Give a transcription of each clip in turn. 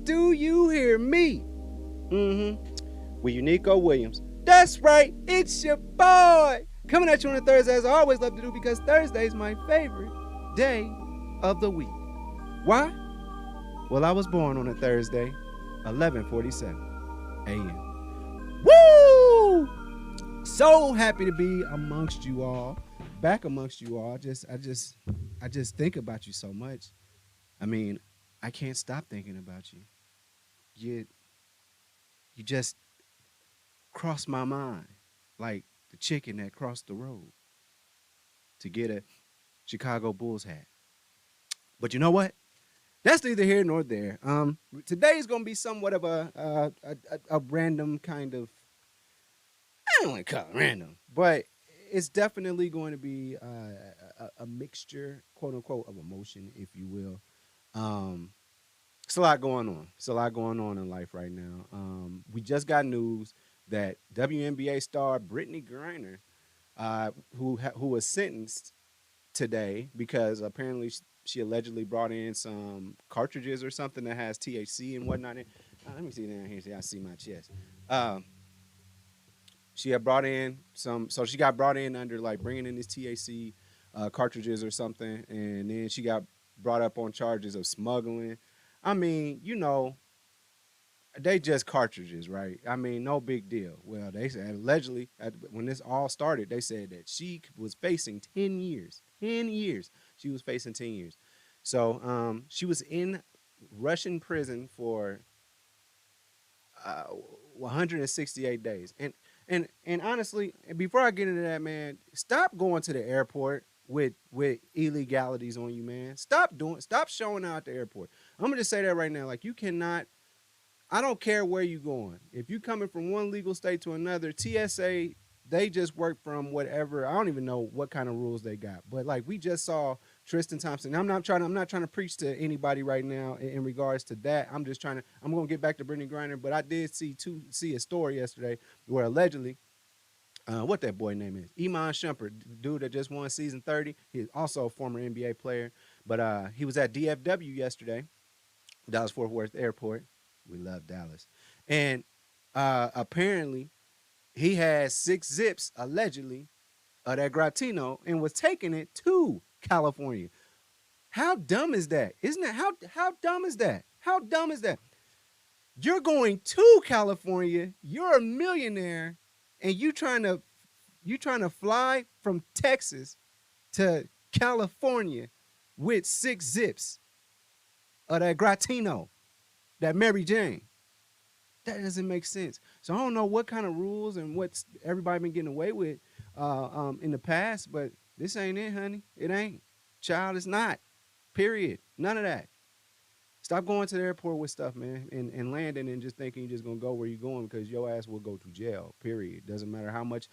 do you hear me? With Unico Williams. That's right, it's your boy. Coming at you on a Thursday, as I always love to do, because Thursday is my favorite day of the week. Why? Well, I was born on a Thursday, 11:47 a.m. Woo! So happy to be amongst you all, back amongst you all. I just think about you so much. I mean, I can't stop thinking about you. You just cross my mind like the chicken that crossed the road to get a Chicago Bulls hat. But you know what? That's neither here nor there. Today is going to be somewhat of a random kind of, I don't want to call it random, but it's definitely going to be a mixture, quote unquote, of emotion, if you will. It's a lot going on. It's a lot going on in life right now. We just got news that WNBA star Brittney Griner, who was sentenced today because apparently she allegedly brought in some cartridges or something that has THC and whatnot. Let me see down here. See, I see my chest. She had brought in some, so she got brought in under like bringing in these THC cartridges or something, and then she got brought up on charges of smuggling. I mean, you know, they just cartridges, right? I mean, no big deal. Well, they said allegedly, when this all started, they said that she was facing 10 years. 10 years. She was facing 10 years. So she was in Russian prison for 168 days. And honestly, before I get into that, man, stop going to the airport with illegalities on you, man. Stop showing out at the airport. I'm gonna just say that right now. Like, you cannot. I don't care where you're going. If you're coming from one legal state to another, TSA, they just work from whatever. I don't even know what kind of rules they got. But like we just saw Tristan Thompson. I'm not trying to preach to anybody right now in regards to that. I'm gonna get back to Brittney Griner, but I did see a story yesterday where allegedly what that boy name is, Iman Shumpert, dude that just won season 30. He's also a former NBA player, but he was at DFW yesterday, Dallas Fort Worth Airport. We love Dallas. And apparently he had 6 zips, allegedly, of that Gratino and was taking it to California. How dumb is that? Isn't it? How dumb is that? How dumb is that? You're going to California, you're a millionaire, and you trying to fly from Texas to California with 6 zips of that Gratino, that Mary Jane. That doesn't make sense. So I don't know what kind of rules and what's everybody been getting away with in the past, but this ain't it, honey. It ain't. Child, it's not. Period. None of that. Stop going to the airport with stuff, man, and landing and just thinking you're just gonna go where you're going, because your ass will go to jail. Period. Doesn't matter how much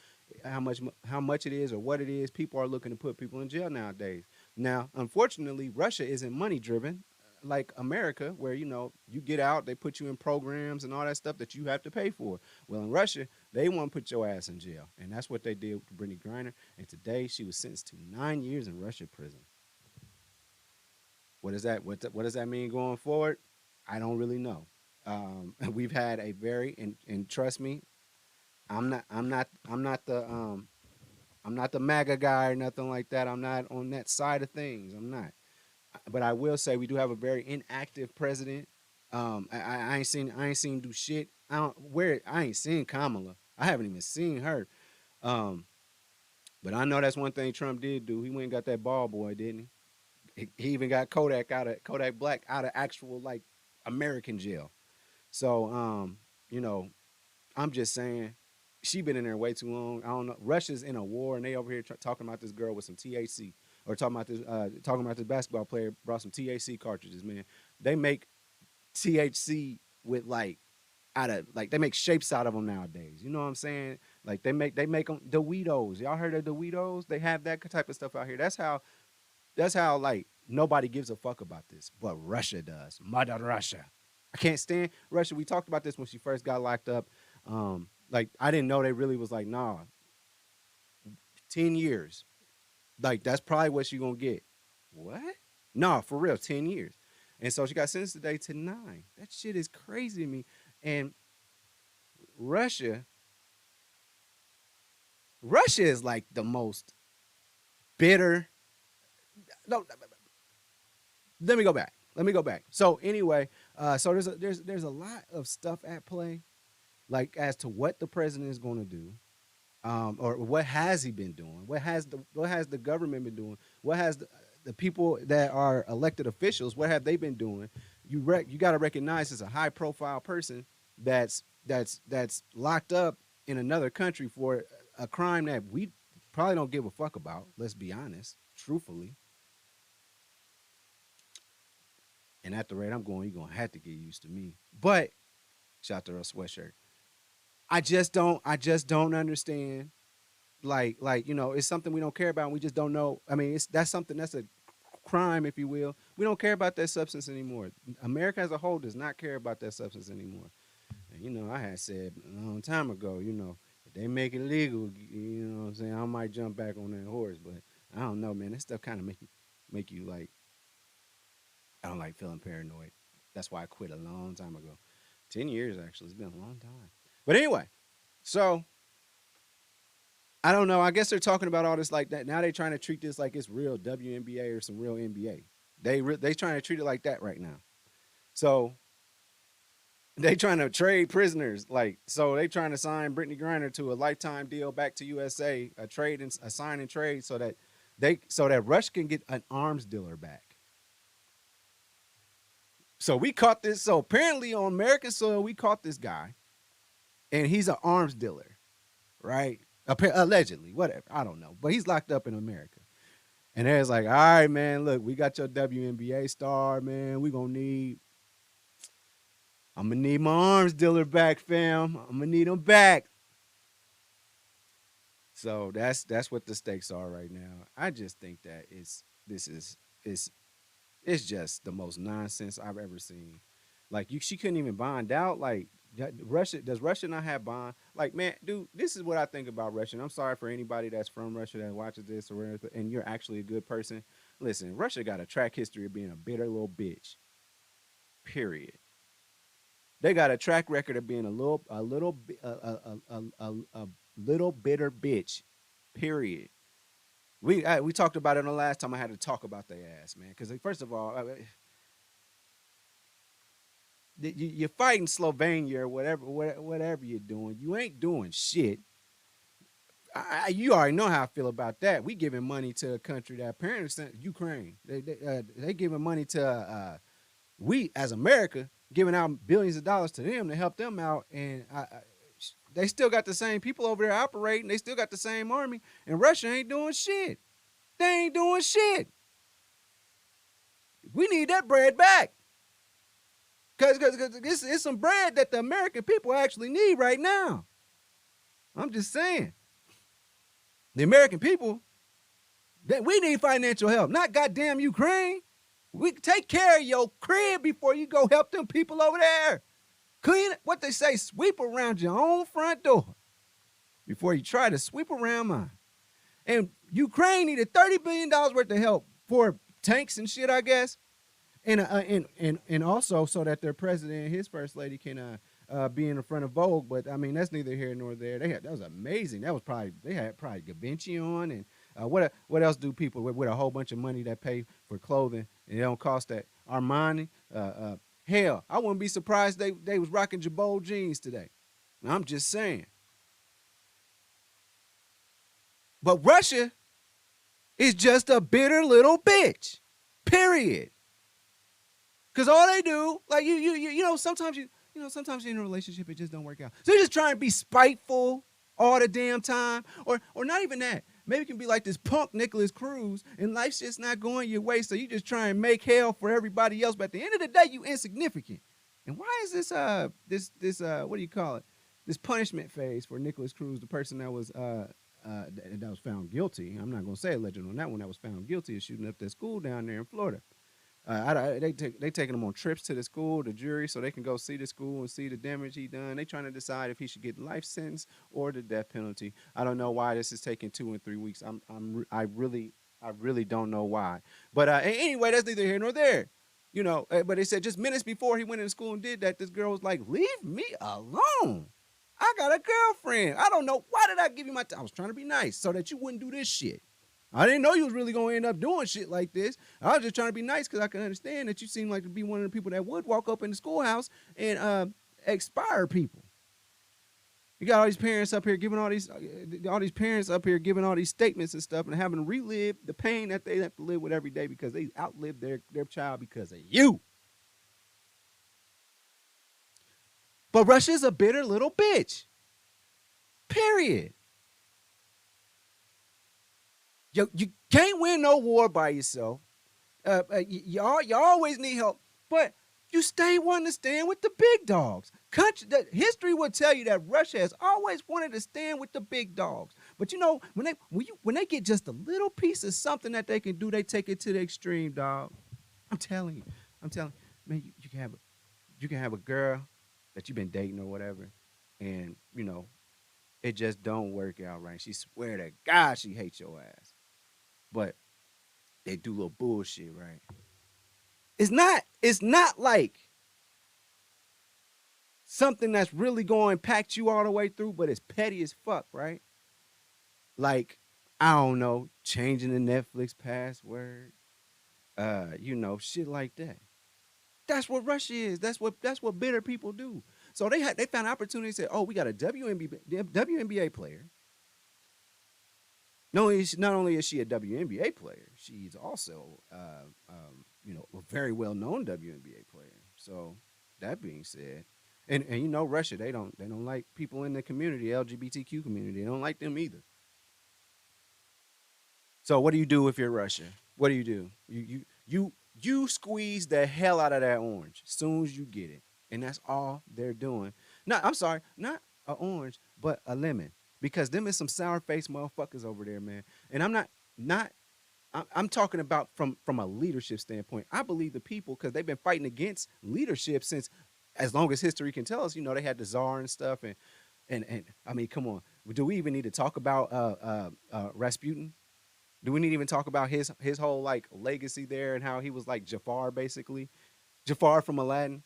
it is or what it is. People are looking to put people in jail nowadays. Now, unfortunately, Russia isn't money driven like America, where, you know, you get out, they put you in programs and all that stuff that you have to pay for. Well, in Russia, they want to put your ass in jail, and that's what they did with Brittney Griner. And today, she was sentenced to 9 years in Russia prison. What does that mean going forward? I don't really know. We've had a very and trust me, I'm not the MAGA guy or nothing like that. I'm not on that side of things. I'm not. But I will say we do have a very inactive president. I ain't seen do shit. I ain't seen Kamala. I haven't even seen her. But I know that's one thing Trump did do. He went and got that ball boy, didn't he? He even got Kodak Black out of actual like American jail. So you know, I'm just saying, she been in there way too long. I don't know. Russia's in a war, and they over here talking about this girl with some THC, or talking about this basketball player brought some THC cartridges. Man, they make THC with they make shapes out of them nowadays. You know what I'm saying? Like they make them the Weedos. Y'all heard of the Weedos? They have that type of stuff out here. That's how like nobody gives a fuck about this, but Russia does. Mother Russia. I can't stand Russia. We talked about this when she first got locked up. Like, I didn't know they really was like, nah, 10 years. Like, that's probably what she gonna get. What? Nah, for real, 10 years. And so she got sentenced today to 9. That shit is crazy to me. And Russia, Russia is like the most bitter. No, let me go back. Let me go back. So anyway, so there's a lot of stuff at play, like as to what the president is going to do, or what has he been doing? What has the government been doing? What has the people that are elected officials? What have they been doing? You got to recognize it's a high profile person that's locked up in another country for a crime that we probably don't give a fuck about. Let's be honest, truthfully. And at the rate I'm going, you're gonna have to get used to me. But shout out to her sweatshirt. I just don't understand. It's something we don't care about and we just don't know. I mean, that's something that's a crime, if you will. We don't care about that substance anymore. America as a whole does not care about that substance anymore. And I had said a long time ago, if they make it legal, you know what I'm saying, I might jump back on that horse. But I don't know, man. That stuff kind of make you like, I don't like feeling paranoid. That's why I quit a long time ago. 10 years actually. It's been a long time. But anyway, so I don't know. I guess they're talking about all this like that. Now they're trying to treat this like it's real WNBA or some real NBA. They trying to treat it like that right now. So they trying to trade prisoners. So they trying to sign Brittney Griner to a lifetime deal back to USA, a sign and trade so that Rush can get an arms dealer back. So we caught this. So apparently on American soil, we caught this guy, and he's an arms dealer, right? Allegedly, whatever. I don't know. But he's locked up in America. And there's like, all right, man, look, we got your WNBA star, man. I'm going to need my arms dealer back, fam. I'm going to need him back. So that's what the stakes are right now. I just think that it's just the most nonsense I've ever seen. She couldn't even bond out. Like, does Russia not have bond? Like, man, dude, this is what I think about Russia. And I'm sorry for anybody that's from Russia that watches this or anything, and you're actually a good person. Listen, Russia got a track history of being a bitter little bitch. Period. They got a track record of being a little bitter bitch. Period. We talked about it on the last time I had to talk about their ass, man. Because first of all, you're fighting Slovenia or whatever you're doing. You ain't doing shit. You already know how I feel about that. We giving money to a country that apparently sent Ukraine. They giving money to we as America giving out billions of dollars to them to help them out, and they still got the same people over there operating. They still got the same army, and Russia ain't doing shit. They ain't doing shit. We need that bread back. Because it's some bread that the American people actually need right now. I'm just saying. The American people, we need financial help, not goddamn Ukraine. We take care of your crib before you go help them people over there. Clean what they say, sweep around your own front door before you try to sweep around mine. And Ukraine needed $30 billion worth of help for tanks and shit, I guess. And also so that their president and his first lady can be in the front of Vogue. But I mean, that's neither here nor there. That was amazing. They had probably Da Vinci on, and what else do people with a whole bunch of money that pay for clothing and they don't cost that? Armani. Hell, I wouldn't be surprised they was rocking Jabot jeans today. I'm just saying. But Russia is just a bitter little bitch. Period. Because all they do, like sometimes sometimes you're in a relationship, it just don't work out. So you just try and be spiteful all the damn time. Or not even that. Maybe it can be like this punk Nicholas Cruz, and life's just not going your way, so you just try and make hell for everybody else. But at the end of the day, you insignificant. And why is this what do you call it? This punishment phase for Nicholas Cruz, the person that was found guilty. I'm not gonna say alleged on that one. That was found guilty of shooting up that school down there in Florida. They taking him on trips to the school, the jury, so they can go see the school and see the damage he done. They trying to decide if he should get life sentence or the death penalty. I don't know why this is taking 2 and 3 weeks. I really don't know why. But anyway, that's neither here nor there. But they said just minutes before he went into school and did that, this girl was like, "Leave me alone. I got a girlfriend. I don't know. Why did I give you my time? I was trying to be nice so that you wouldn't do this shit. I didn't know you was really going to end up doing shit like this. I was just trying to be nice because I can understand that you seem like to be one of the people that would walk up in the schoolhouse and expire people. You got all these parents up here giving all these statements and stuff and having to relive the pain that they have to live with every day because they outlived their child because of you. But Russia's a bitter little bitch. Period. You can't win no war by yourself. You always need help, but you stay wanting to stand with the big dogs. History will tell you that Russia has always wanted to stand with the big dogs. But when they get just a little piece of something that they can do, they take it to the extreme, dog. I'm telling you, man, you can have a girl that you've been dating or whatever, and it just don't work out right. She swear to God she hates your ass, but they do little bullshit, right? It's not like something that's really going to impact you all the way through, but it's petty as fuck, right? Like, I don't know, changing the Netflix password, shit like that. That's what Russia is. That's what bitter people do. So they found an opportunity to say, oh, we got a WNBA player. Not only is she a WNBA player, she's also a very well known WNBA player. So that being said, and Russia, they don't like people in the community, LGBTQ community. They don't like them either. So what do you do if you're Russia? What do? You squeeze the hell out of that orange as soon as you get it, and that's all they're doing. No, I'm sorry, not a orange, but a lemon, because them is some sour faced motherfuckers over there, man. And I'm not. I'm talking about from a leadership standpoint. I believe the people, because they've been fighting against leadership since as long as history can tell us. They had the czar and stuff, and I mean, come on, do we even need to talk about Rasputin? Do we need to even talk about his whole like legacy there and how he was like Jafar basically, Jafar from Aladdin?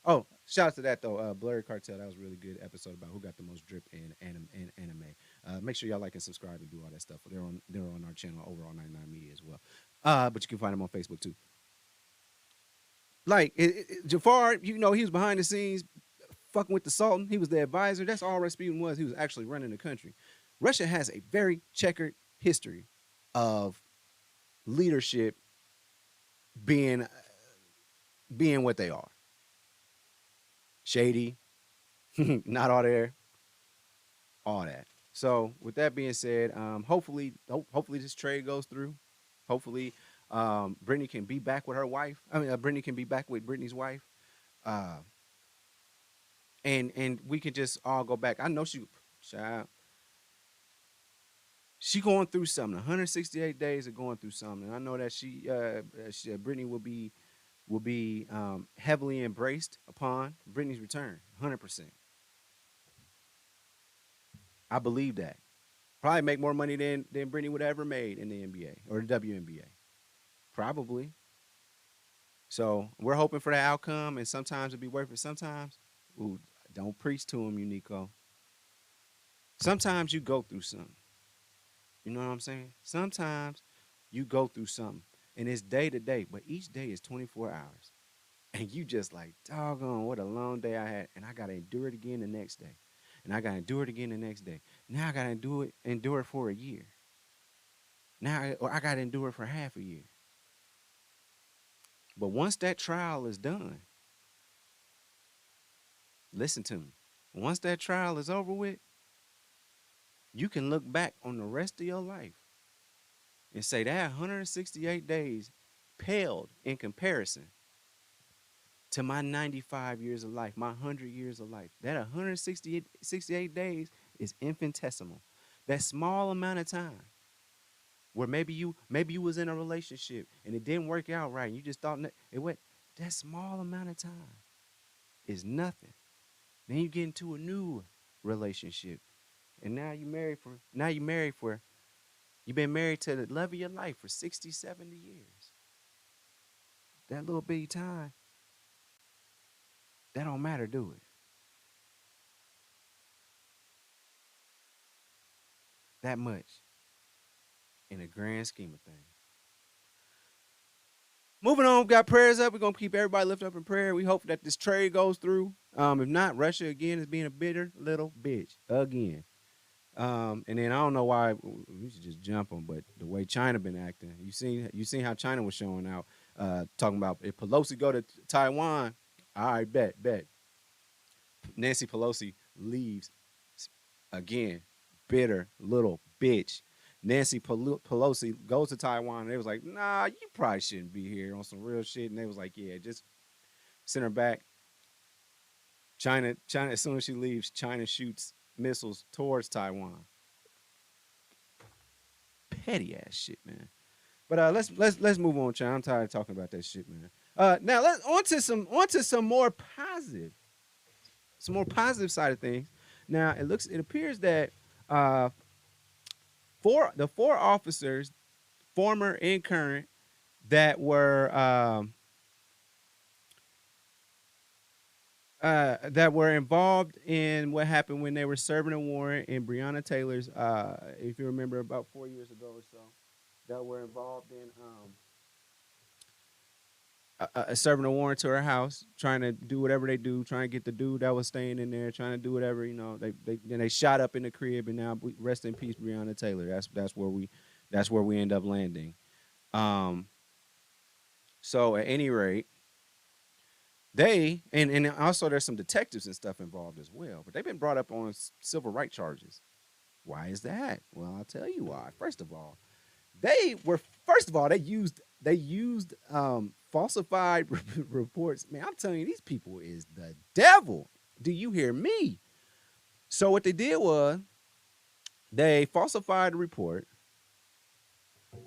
Oh, shout out to that though, Blurry Cartel. That was a really good episode about who got the most drip in anime. Make sure y'all like and subscribe and do all that stuff. They're on our channel over on 99 Media as well. But you can find them on Facebook too. Like Jafar, he was behind the scenes, fucking with the Sultan. He was the advisor. That's all Rasputin was. He was actually running the country. Russia has a very checkered history of leadership being what they are. Shady, not all there, all that. So with that being said, hopefully this trade goes through. Hopefully, Brittney can be back with her wife. Brittney can be back with Brittney's wife, uh, and we can just all go back. I know child, she going through something. 168 days of going through something. I know that Brittney will be heavily embraced upon Brittney's return. 100%. I believe that. Probably make more money than Brittney would have ever made in the NBA or the WNBA. Probably. So we're hoping for that outcome, and sometimes it'll be worth it. Sometimes, ooh, don't preach to him, Unico. Sometimes you go through something. You know what I'm saying? Sometimes you go through something, and it's day to day, but each day is 24 hours. And you just like, doggone, what a long day I had. And I got to endure it again the next day. And I got to endure it again the next day. Now I got to endure it for a year. Or I got to endure it for half a year. But once that trial is done, listen to me. Once that trial is over with, you can look back on the rest of your life and say that 168 days paled in comparison to my 95 years of life, my 100 years of life. That 168 days is infinitesimal. That small amount of time where maybe you was in a relationship and it didn't work out right and you just thought it went, that small amount of time is nothing. Then you get into a new relationship and you've been married to the love of your life for 60, 70 years. that little bitty time, that don't matter, do it? That much in the grand scheme of things. Moving on, got prayers up. We're gonna keep everybody lifted up in prayer. We hope that this trade goes through. If not, Russia again is being a bitter little bitch again. And then I don't know why we should just jump them, but the way China been acting, you seen how China was showing out, talking about if Pelosi go to Taiwan, all right, bet. Nancy Pelosi leaves again, bitter little bitch. Nancy Pelosi goes to Taiwan, and they was like, nah, you probably shouldn't be here on some real shit. And they was like, yeah, just send her back. China, as soon as she leaves, China shoots missiles towards Taiwan. Petty ass shit, man. But let's move on, China. I'm tired of talking about that shit, man. Now let's onto some more positive, side of things. Now it appears that four officers, former and current, that were involved in what happened when they were serving a warrant in Breonna Taylor's, if you remember, about 4 years ago or so, that were involved in serving a warrant to her house, trying to do whatever they do, trying to get the dude that was staying in there, trying to do whatever, they shot up in the crib, and now rest in peace, Breonna Taylor. That's where we end up landing. So at any rate, they and also there's some detectives and stuff involved as well, but they've been brought up on civil rights charges. Why is that? Well, I'll tell you why. First of all, they used falsified reports. Man, I'm telling you, these people is the devil. Do you hear me? So what they did was they falsified the report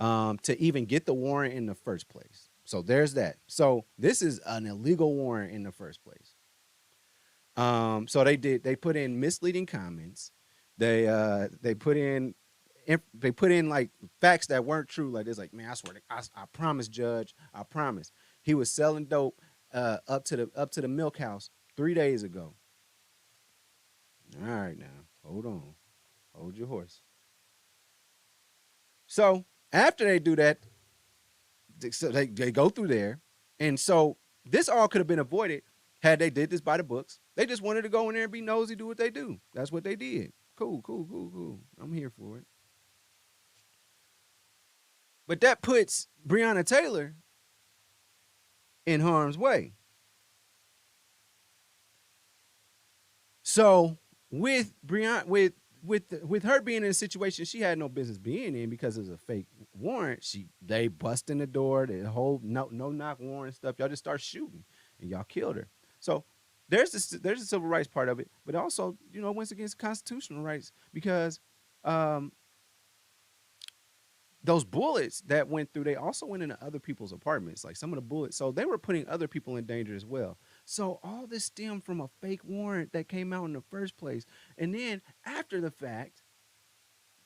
to even get the warrant in the first place. So there's that. So this is an illegal warrant in the first place. So they put in misleading comments. They put in like facts that weren't true. Like it's like, man, I swear, I promise, Judge, I promise, he was selling dope up to the milk house 3 days ago. All right, now hold on, hold your horse. So after they do that, they go through there, and so this all could have been avoided had they did this by the books. They just wanted to go in there and be nosy, do what they do. That's what they did. Cool. I'm here for it. But that puts Breonna Taylor in harm's way. So with Breonna, with her being in a situation she had no business being in because it was a fake warrant, they bust in the door, the whole no knock warrant stuff. Y'all just start shooting, and y'all killed her. So there's a civil rights part of it, but also went against constitutional rights because those bullets that went through, they also went into other people's apartments. Like some of the bullets, so they were putting other people in danger as well. So all this stemmed from a fake warrant that came out in the first place. And then after the fact,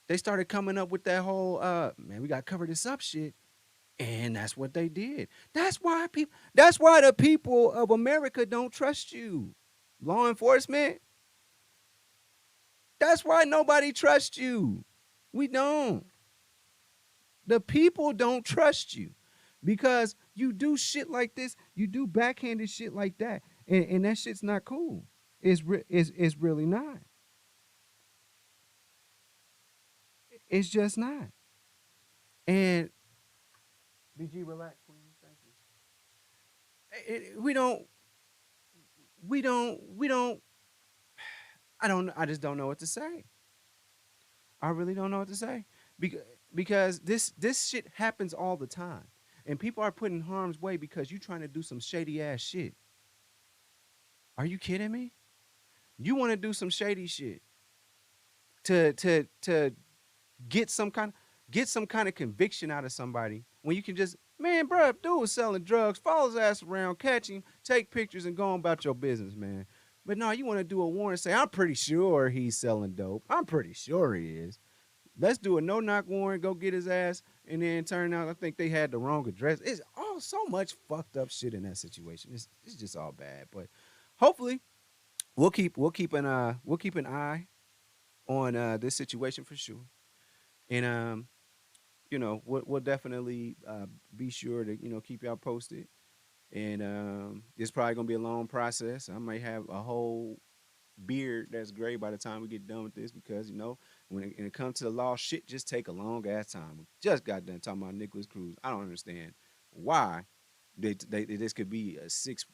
they started coming up with that whole man, we got to cover this up shit. And that's what they did. That's why the people of America don't trust you. Law enforcement. That's why nobody trusts you. We don't. The people don't trust you because you do shit like this. You do backhanded shit like that. And that shit's not cool. It's really not. It's just not. And BG, relax, please. Thank you. I just don't know what to say. I really don't know what to say. Because this shit happens all the time. And people are put in harm's way because you're trying to do some shady ass shit. Are you kidding me? You want to do some shady shit to get some kind of conviction out of somebody when you can just, man, bro, dude was selling drugs, follow his ass around, catch him, take pictures, and go on about your business, man. But no, you want to do a warrant, say, I'm pretty sure he's selling dope. I'm pretty sure he is. Let's do a no-knock warrant, go get his ass, and then turn out I think they had the wrong address. It's all so much fucked up shit in that situation. It's just all bad. But hopefully we'll keep an eye on this situation for sure. And we'll definitely be sure to keep y'all posted. And it's probably gonna be a long process. I might have a whole beard that's gray by the time we get done with this because when it comes to the law, shit just take a long ass time. We just got done talking about Nicholas Cruz. I don't understand why this could be a six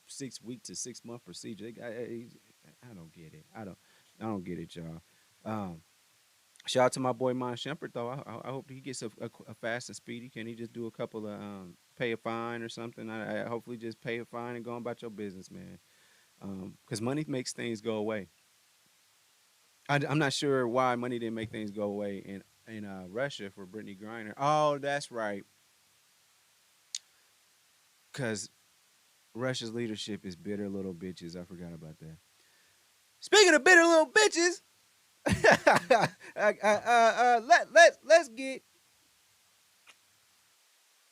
week to 6 month procedure. I don't get it. I don't get it, y'all. Um, Shout out to my boy Mon Shepard though. I hope he gets a fast and speedy. Can he just do a couple of pay a fine or something? I hopefully just pay a fine and go about your business, man. Because money makes things go away. I'm not sure why money didn't make things go away in Russia for Brittney Griner. Oh, that's right. Because Russia's leadership is bitter little bitches. I forgot about that. Speaking of bitter little bitches, let's get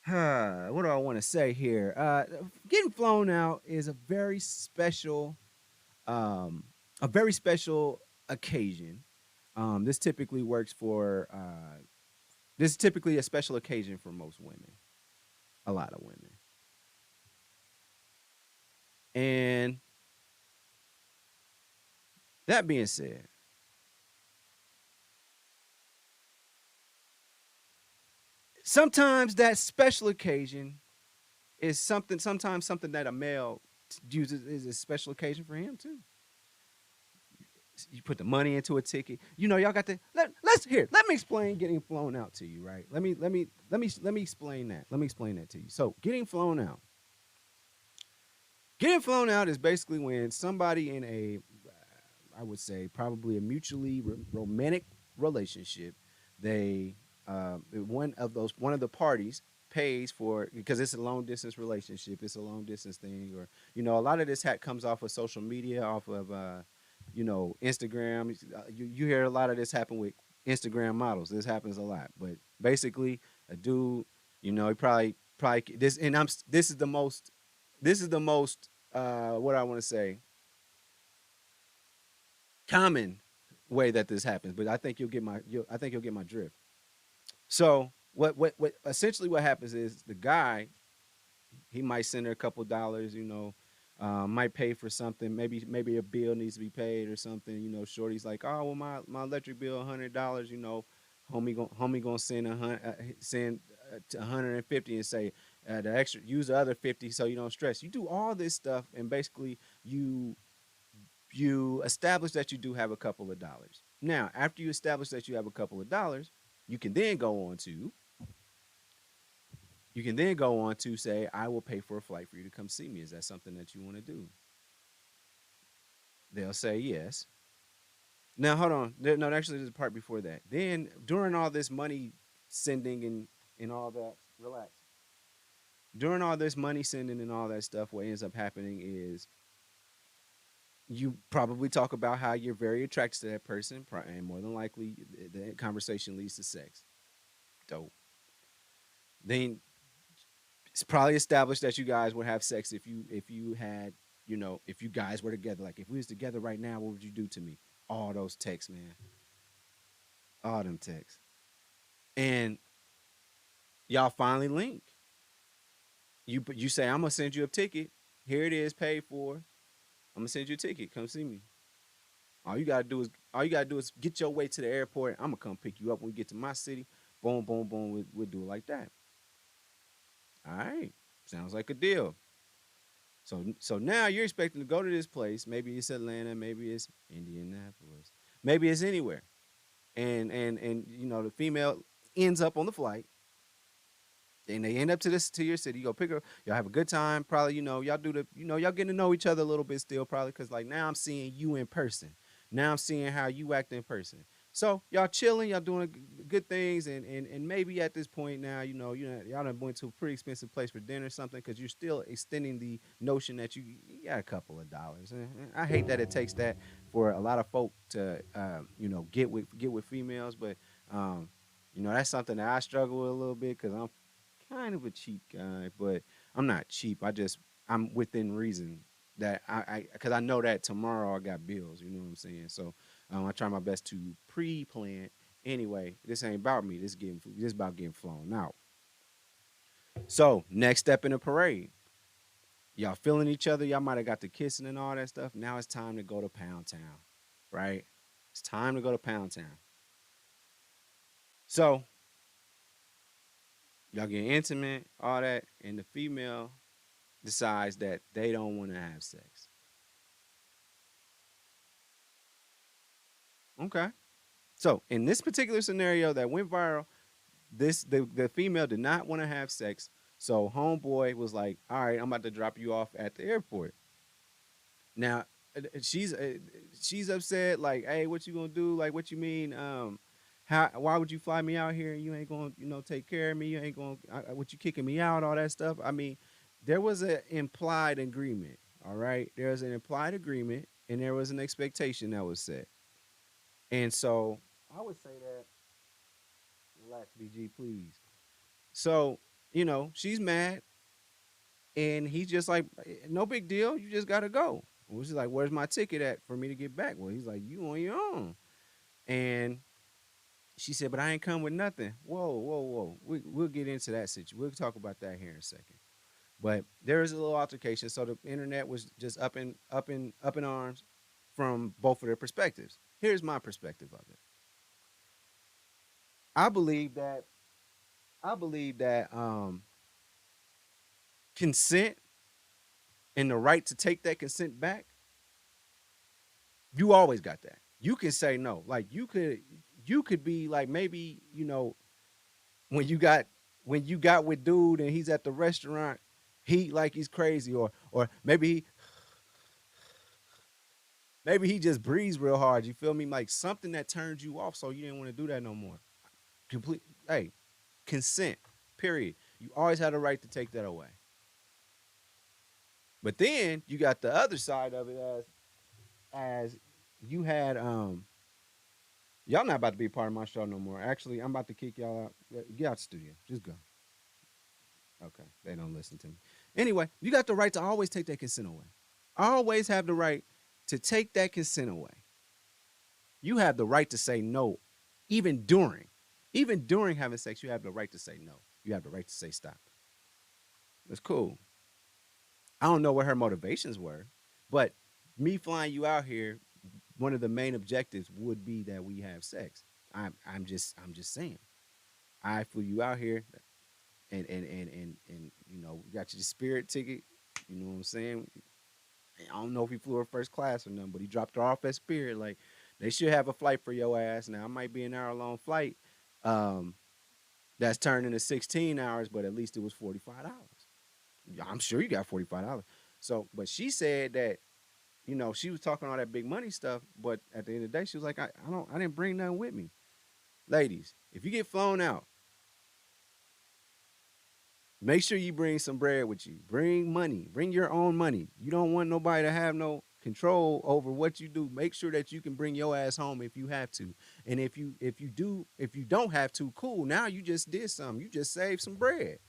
what do I want to say here? Getting flown out is um, a very special occasion. This typically works for. This is typically a special occasion for most women, a lot of women, and that being said, sometimes that special occasion is something. Sometimes something that a male uses is a special occasion for him too. You put the money into a ticket. Y'all got to let me explain getting flown out to you, right? Let me explain that. Let me explain that to you. So, getting flown out. Getting flown out is basically when somebody in a I would say probably a mutually romantic relationship, they one of the parties pays for because it's a long distance relationship, it's a long distance thing, or a lot of this comes off of social media, off of Instagram. You hear a lot of this happen with Instagram models. This happens a lot, but basically, a dude, he probably this, and this is the most what I want to say common way that this happens. But I think you'll get my drift. So what essentially what happens is the guy he might send her a couple dollars, might pay for something. Maybe a bill needs to be paid or something. Shorty's like, oh well, my electric bill $100. Homie gonna send send 150 and say the extra use the other 50 so you don't stress. You do all this stuff and basically you establish that you do have a couple of dollars. Now, after you establish that you have a couple of dollars, you can then go on to say, I will pay for a flight for you to come see me. Is that something that you want to do? They'll say yes. Now, hold on. No, actually, there's a part before that. Then, during all this money sending and all that, relax. During all this money sending and all that stuff, what ends up happening is you probably talk about how you're very attracted to that person, and more than likely, the conversation leads to sex. Dope. Then it's probably established that you guys would have sex if you had if you guys were together. Like if we was together right now, what would you do to me? All those texts, man. All them texts. And y'all finally link. You say I'm gonna send you a ticket. Here it is, paid for. I'm gonna send you a ticket. Come see me. All you gotta do is get your way to the airport. I'm gonna come pick you up when we get to my city. Boom, boom, boom. We'll do it like that. All right. Sounds like a deal. So now you're expecting to go to this place. Maybe it's Atlanta. Maybe it's Indianapolis. Maybe it's anywhere. And the female ends up on the flight and they end up to your city. You go pick her. Y'all have a good time. Probably y'all do the y'all getting to know each other a little bit still. Probably because like now I'm seeing you in person. Now I'm seeing how you act in person. So y'all chilling, y'all doing good things, and maybe at this point now, y'all done went to a pretty expensive place for dinner or something because you're still extending the notion that you got a couple of dollars. And I hate that it takes that for a lot of folk to get with females, but that's something that I struggle with a little bit because I'm kind of a cheap guy, but I'm not cheap. I'm within reason that because I know that tomorrow I got bills. You know what I'm saying? So I try my best to pre-plan. Anyway, this ain't about me. This about getting flown out. So next step in the parade, y'all feeling each other. Y'all might have got the kissing and all that stuff. Now it's time to go to Pound Town, right? It's time to go to Pound Town. So y'all get intimate, all that, and the female decides that they don't want to have sex. Okay. So in this particular scenario that went viral, the female did not want to have sex. So homeboy was like, "All right, I'm about to drop you off at the airport." Now she's she's upset, like, "Hey, what you gonna do? Like, what you mean? How? Why would you fly me out here and you ain't gonna, take care of me? You ain't gonna, what you kicking me out? All that stuff." I mean, there was an implied agreement. All right, there was an implied agreement, and there was an expectation that was set. And so I would say that, relax, BG, please. So she's mad, and he's just like, no big deal. You just gotta go. And she's like, where's my ticket at for me to get back? Well, he's like, you on your own. And she said, but I ain't come with nothing. Whoa, whoa, whoa. We'll get into that situation. We'll talk about that here in a second. But there is a little altercation. So the internet was just up in arms from both of their perspectives. Here's my perspective of it. I believe that consent and the right to take that consent back, you always got that. You can say no. Like you could be like, maybe, when you got with dude and he's at the restaurant, he like he's crazy, or maybe he just breathes real hard. You feel me? Like something that turns you off, so you didn't want to do that no more. Complete. Hey, consent. Period. You always had a right to take that away. But then you got the other side of it, as you had y'all not about to be a part of my show no more. Actually, I'm about to kick y'all out. Get out the studio. Just go. Okay. They don't listen to me. Anyway, you got the right to always take that consent away. Always have the right to take that consent away. You have the right to say no, even during. Even during having sex, you have the right to say no. You have the right to say stop. That's cool. I don't know what her motivations were, but me flying you out here, one of the main objectives would be that we have sex. I'm just saying. I flew you out here, and you got your Spirit ticket. You know what I'm saying? I don't know if he flew her first class or nothing, but he dropped her off at Spirit. Like, they should have a flight for your ass. Now it might be an hour long flight. Um, that's turned into 16 hours, but at least it was $45. I'm sure you got $45. So, but she said that, she was talking all that big money stuff, but at the end of the day, she was like, I didn't bring nothing with me. Ladies, if you get flown out, make sure you bring some bread with you. Bring money. Bring your own money. You don't want nobody to have no control over what you do. Make sure that you can bring your ass home if you have to. And if you don't have to, cool. Now you just did something. You just saved some bread.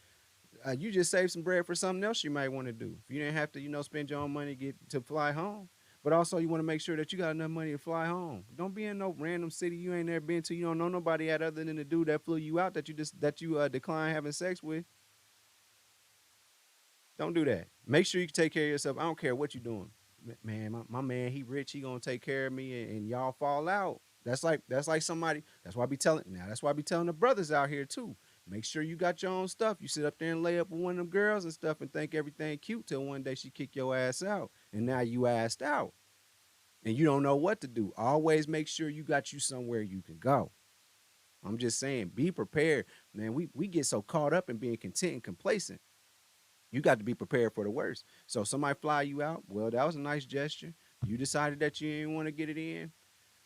You just saved some bread for something else you might want to do. If you didn't have to, spend your own money to fly home. But also, you want to make sure that you got enough money to fly home. Don't be in no random city you ain't never been to. You don't know nobody at other than the dude that flew you out that you decline having sex with. Don't do that. Make sure you take care of yourself. I don't care what you're doing. Man, my man, he rich. He gonna take care of me, and y'all fall out. That's like somebody. That's why I be telling the brothers out here too. Make sure you got your own stuff. You sit up there and lay up with one of them girls and stuff and think everything cute till one day she kick your ass out, and now you assed out and you don't know what to do. Always make sure you got you somewhere you can go. I'm just saying, be prepared, man. We get so caught up in being content and complacent. You got to be prepared for the worst. So somebody fly you out. Well, that was a nice gesture. You decided that you didn't want to get it in.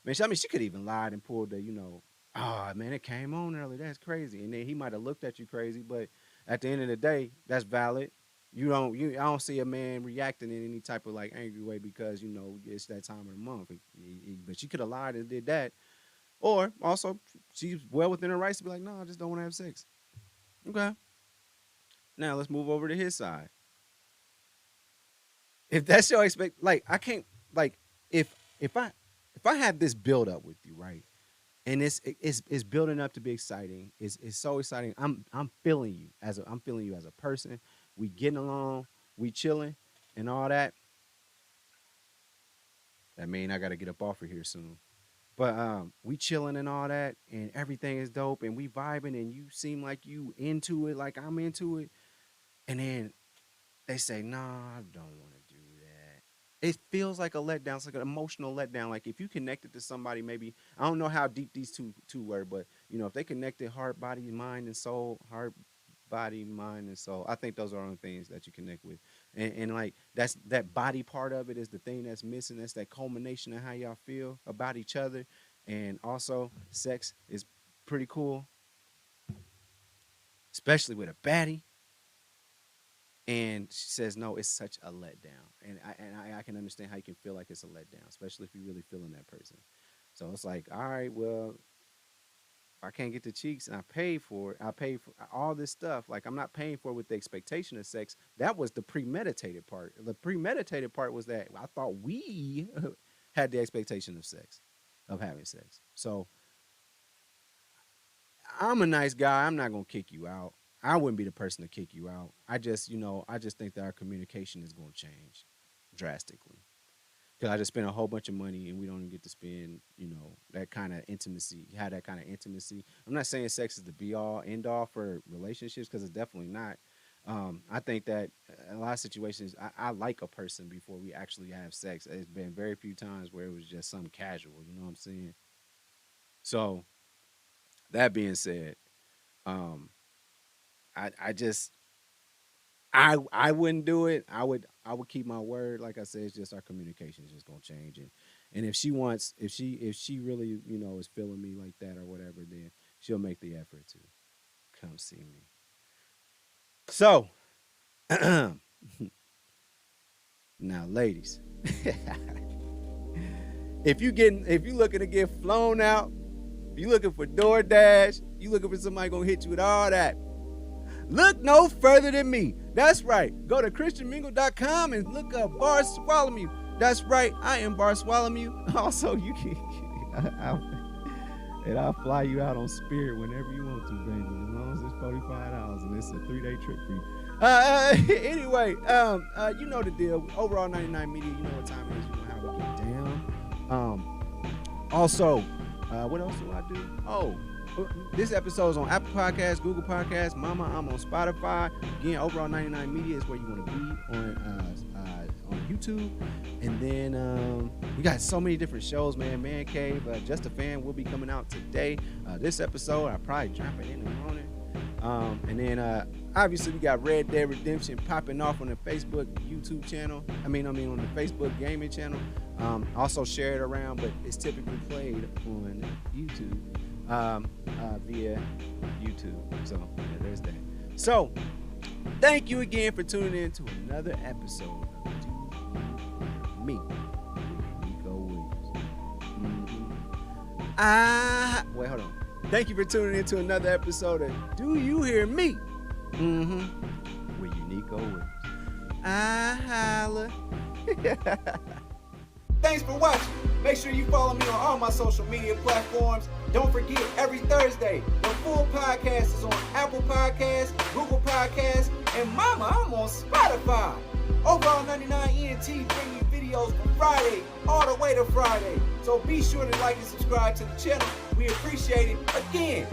Man, she could even lied and pulled oh man, it came on early. That's crazy. And then he might have looked at you crazy, but at the end of the day, that's valid. I don't see a man reacting in any type of like angry way because it's that time of the month. But she could have lied and did that, or also she's well within her rights to be like, no, I just don't want to have sex. Okay, Now let's move over to his side. If that's your like I can't like if I if I have this build up with you, right? And it's building up to be exciting. It's so exciting. I'm feeling you I'm feeling you as a person. We getting along, we chilling and all that. That mean I gotta get up off of here soon. But we chilling and all that, and everything is dope, and we vibing, and you seem like you into it, like I'm into it. And then they say, "Nah, I don't want to do that." It feels like a letdown. It's like an emotional letdown. Like if you connected to somebody, maybe I don't know how deep these two were, but if they connected heart, body, mind, and soul, heart, body, mind, and soul. I think those are the only things that you connect with. And like that body part of it is the thing that's missing. That's that culmination of how y'all feel about each other. And also sex is pretty cool, especially with a baddie. And she says, no, it's such a letdown. And I can understand how you can feel like it's a letdown, especially if you're really feeling that person. So it's like, all right, well, if I can't get the cheeks and I paid for it, I paid for all this stuff. Like I'm not paying for it with the expectation of sex. That was the premeditated part. The premeditated part was that I thought we had the expectation of sex, of having sex. So I'm a nice guy. I'm not going to kick you out. I wouldn't be the person to kick you out. I just think that our communication is going to change drastically. Because I just spent a whole bunch of money and we don't even get to spend, that kind of intimacy, have that kind of intimacy. I'm not saying sex is the be all, end all for relationships, because it's definitely not. I think that in a lot of situations, I like a person before we actually have sex. It's been very few times where it was just something casual, you know what I'm saying? So, that being said, I wouldn't do it. I would keep my word. Like I said, it's just our communication is just gonna change. And if she really, is feeling me like that or whatever, then she'll make the effort to come see me. So now, ladies, if you looking to get flown out, you looking for DoorDash, you looking for somebody gonna hit you with all that, look no further than me. That's right. Go to christianmingle.com and look up Bartholomew. That's right. I am Bartholomew. Also, you can, and I'll fly you out on Spirit whenever you want to, baby. As long as it's $45 and it's a 3-day trip for you. Anyway, you know the deal. Overall 99 Media, you know what time it is. You know how we get down. Also, what else do I do? Oh, this episode is on Apple Podcasts, Google Podcasts, Mama, I'm on Spotify. Again, Overall 99 Media is where you want to be on YouTube. And then we got so many different shows, man. Man Cave, Just a Fan will be coming out today. This episode, I'll probably drop it in the morning. And then obviously we got Red Dead Redemption popping off on the Facebook YouTube channel. I mean on the Facebook gaming channel. Also share it around, but it's typically played on YouTube. Via YouTube. So yeah, there's that. So thank you again for tuning in to another episode of Do You Hear Me with Nico Williams. Wait, hold on. Thank you for tuning in to another episode of Do You Hear Me with Nico Williams. Holla. Thanks for watching. Make sure you follow me on all my social media platforms. Don't forget, every Thursday, the full podcast is on Apple Podcasts, Google Podcasts, and Mama, I'm on Spotify. Overall 99 ENT bring you videos from Friday all the way to Friday. So be sure to like and subscribe to the channel. We appreciate it. Again,